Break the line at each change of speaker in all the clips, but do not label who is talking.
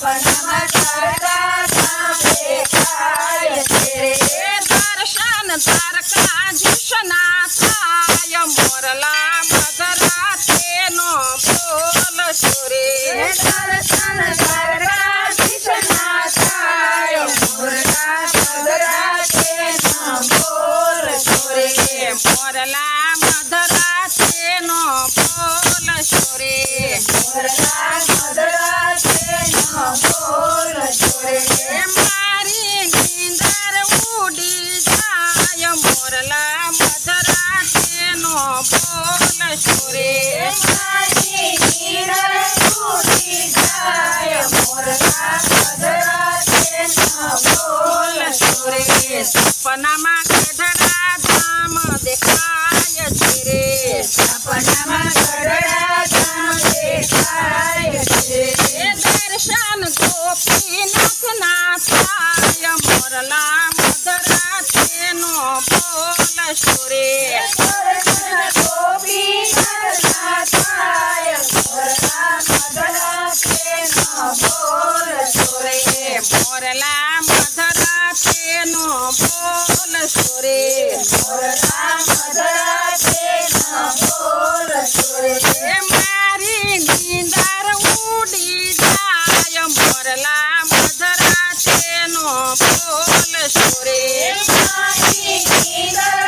સપનામાં તારકા ધામ દેખાય છે રે.
દર્શન દ્વારકાધીશના થાય મોરલા મધરાતેનો બોલ સુરે.
દર્શન દ્વારકાધીશના થાય મોરલા મધરાતેનો બોલ સુરે.
મોરલા મધરાતેનો બોલ સુરે.
મોરલા મધરાતેનો બોલ સુરે.
મારી નીંદર ઉડી જાય મોરલા મધરાતેનો બોલ સુરે.
મારી નીંદર ઉડી જાય મોરલા મધરાતેનો બોલ સુરે.
સપનામાં ગઢડા ધામ દેખાય છે રે.
સપનામાં ગઢડા ધામ દેખાય છે.
દર્શન ગોપીનાથના થાય મોરલા મધરાતેનો બોલ સુરે.
દર્શન ગોપીનાથના થાય મોરલા મધરાતેનો બોલ સુરે.
મોરલા મધરાતેનો બોલ સુરે.
મોરલા મધરાતેનો બોલ સુરે.
મારી નીંદર ઉડી જાય મોરલા મધરાતેનો બોલ સુરે.
મારી નીંદર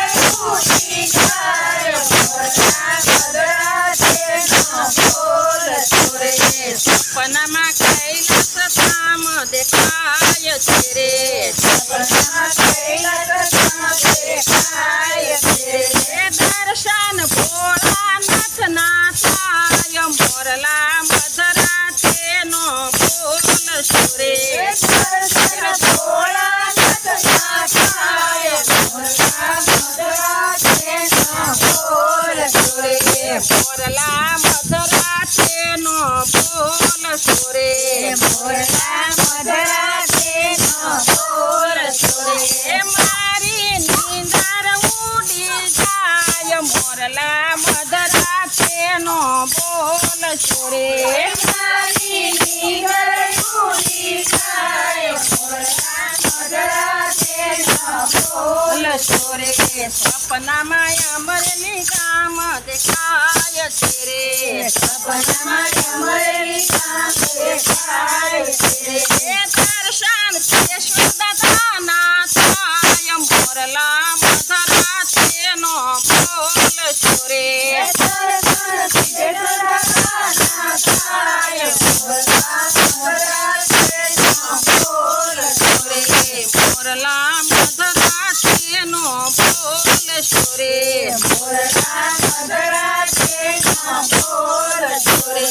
ઉડી જાય મોરલા મધરાતેનો બોલ સુરે.
સપનામાં કૈલાસ ધામ દેખાય છે રે.
સપનામાં કૈલાસ ધામ દેખાય છે.
દર્શન ભોળાનાથના થાય મોરલા મધરાતેનો બોલ સુરે.
દર્શન ભોળાનાથના થાય મોરલા મધરાતેનો બોલ સુરે.
મોરલા મધરાતેનો બોલ સુરે.
મોરલા મધરાતેનો બોલ સુરે.
મારી નીંદર ઉડી જાય મોરલા મધરાતેનો બોલ સુરે.
મારી નીંદર ઉડી જાય મોરલા મધરાતેનો બોલ સુરે.
સપનામાં અમરેલી ગામ દેખાય છે રે.
સપનામાં અમરેલી ગામ દેખાય છે.
દર્શન કેશવદાદાના થાય મોરલા મધરાતેનો બોલ સુરે.
દર્શન સિદ્ધદાદાના થાય મોરલા મધરાતેનો બોલ સુરે.
મોરલા મધરાતેનો બોલ સુરે.
મોરલા મધરાતેનો બોલ સુરે.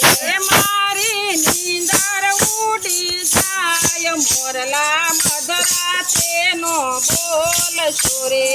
મારી નીંદર ઉડી જાય મોરલા મધરાતેનો બોલ સુરે.